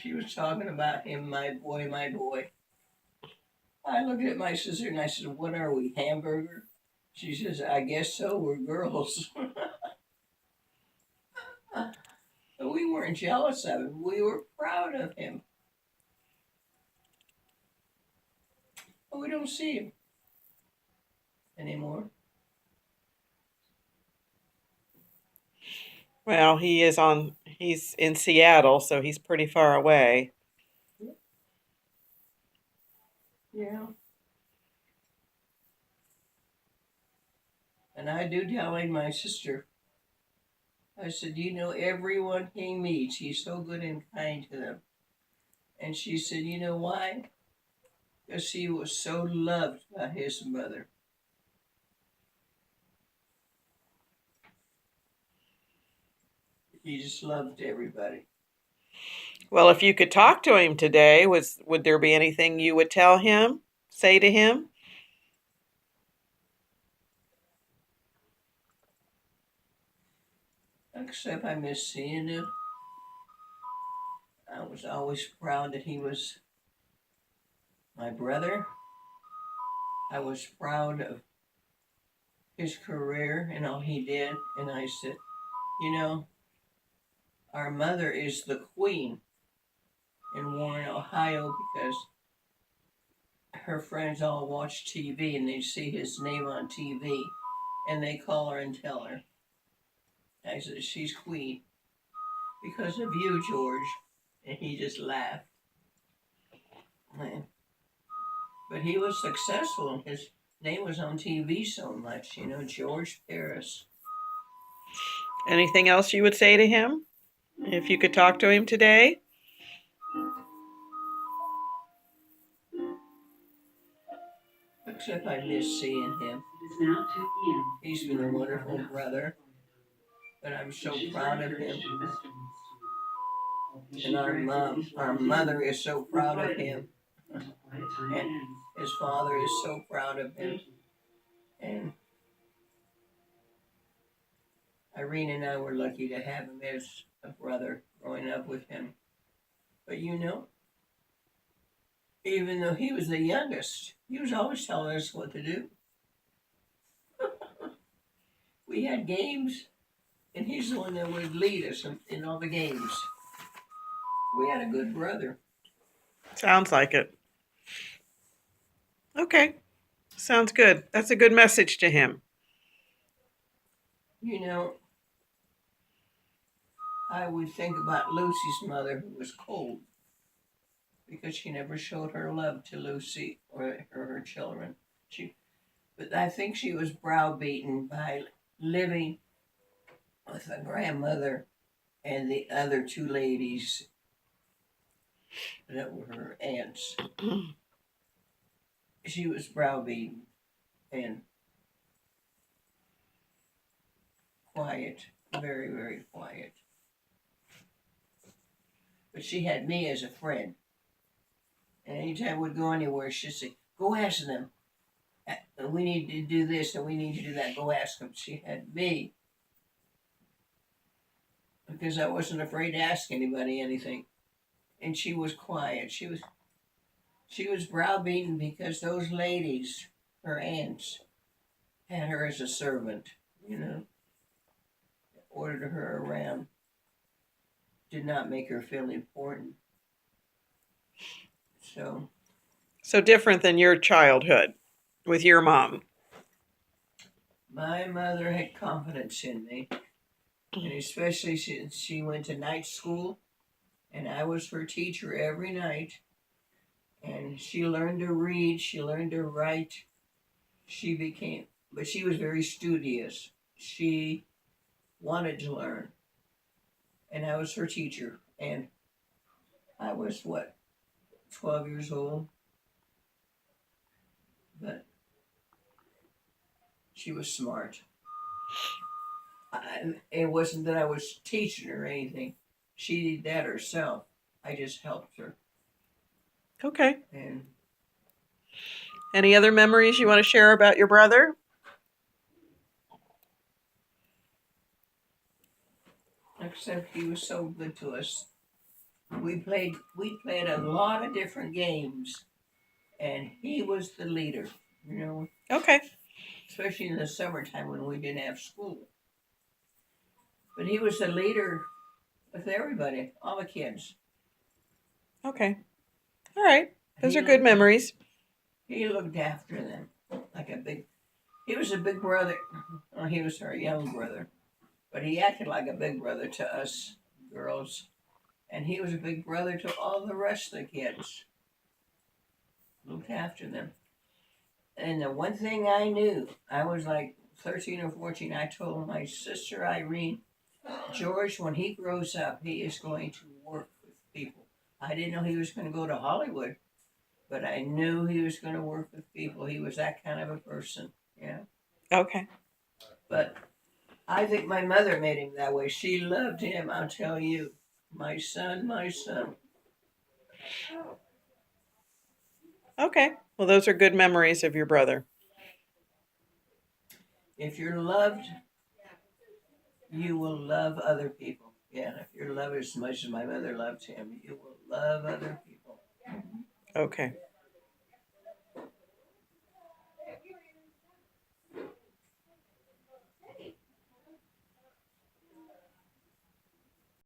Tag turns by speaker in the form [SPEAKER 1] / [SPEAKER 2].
[SPEAKER 1] She was talking about him, my boy, my boy. I looked at my sister and I said, "What are we, hamburger?" She says, "I guess so, we're girls." But we weren't jealous of him. We were proud of him. But we don't see him anymore.
[SPEAKER 2] Well, he's in Seattle, so he's pretty far away.
[SPEAKER 1] Yeah. And I do telling my sister, I said, "You know, everyone he meets, he's so good and kind to them." And she said, "You know why? Because he was so loved by his mother." He just loved everybody.
[SPEAKER 2] Well, if you could talk to him today, would there be anything you would tell him, say to him?
[SPEAKER 1] Except I miss seeing him. I was always proud that he was my brother. I was proud of his career and all he did. And I said, "You know, our mother is the queen in Warren, Ohio, because her friends all watch TV and they see his name on TV and they call her and tell her." I said, "She's queen because of you, George." And he just laughed. But he was successful and his name was on TV so much, you know, George Paris.
[SPEAKER 2] Anything else you would say to him if you could talk to him today?
[SPEAKER 1] Except I miss seeing him. He's been a wonderful brother, but I'm so proud of him. And our mother is so proud of him. And his father is so proud of him. And Irene and I were lucky to have him as a brother growing up with him. But you know, even though he was the youngest, he was always telling us what to do. We had games, and he's the one that would lead us in all the games. We had a good brother.
[SPEAKER 2] Sounds like it. Okay. Sounds good. That's a good message to him.
[SPEAKER 1] You know, I would think about Lucy's mother, who was cold, because she never showed her love to Lucy or her children. But I think she was browbeaten by living with a grandmother and the other two ladies that were her aunts. She was browbeaten and quiet, very, very quiet. But she had me as a friend. And anytime we'd go anywhere, she'd say, "Go ask them. We need to do this and we need to do that. Go ask them." She had me because I wasn't afraid to ask anybody anything. And she was quiet. She was browbeaten because those ladies, her aunts, had her as a servant, you know, ordered her around, did not make her feel important.
[SPEAKER 2] So different than your childhood with your mom.
[SPEAKER 1] My mother had confidence in me, and especially since she went to night school, and I was her teacher every night. And she learned to read, she learned to write. But she was very studious. She wanted to learn, and I was her teacher. And I was 12 years old, but she was smart. It wasn't that I was teaching her anything. She did that herself. I just helped her.
[SPEAKER 2] Okay.
[SPEAKER 1] And
[SPEAKER 2] any other memories you want to share about your brother?
[SPEAKER 1] Except he was so good to us. we played a lot of different games, and he was the leader. You know,
[SPEAKER 2] Okay.
[SPEAKER 1] especially in the summertime when we didn't have school. But he was the leader with everybody, all the kids.
[SPEAKER 2] Okay. All right. Those
[SPEAKER 1] He
[SPEAKER 2] are good
[SPEAKER 1] looked
[SPEAKER 2] memories.
[SPEAKER 1] he looked after them like a big. He was a big brother. Well, he was our young brother, but he acted like a big brother to us girls, and he was a big brother to all the rest of the kids. Looked after them. And the one thing I knew, I was like 13 or 14. I told my sister Irene, George, when he grows up, he is going to work with people. I didn't know he was going to go to Hollywood, but I knew he was going to work with people. He was that kind of a person. Yeah.
[SPEAKER 2] Okay.
[SPEAKER 1] But I think my mother made him that way. She loved him, I'll tell you. My son, my son.
[SPEAKER 2] Okay. Well, those are good memories of your brother.
[SPEAKER 1] If you're loved, you will love other people. Yeah, if you're loved as much as my mother loved him, you will love other people.
[SPEAKER 2] Okay.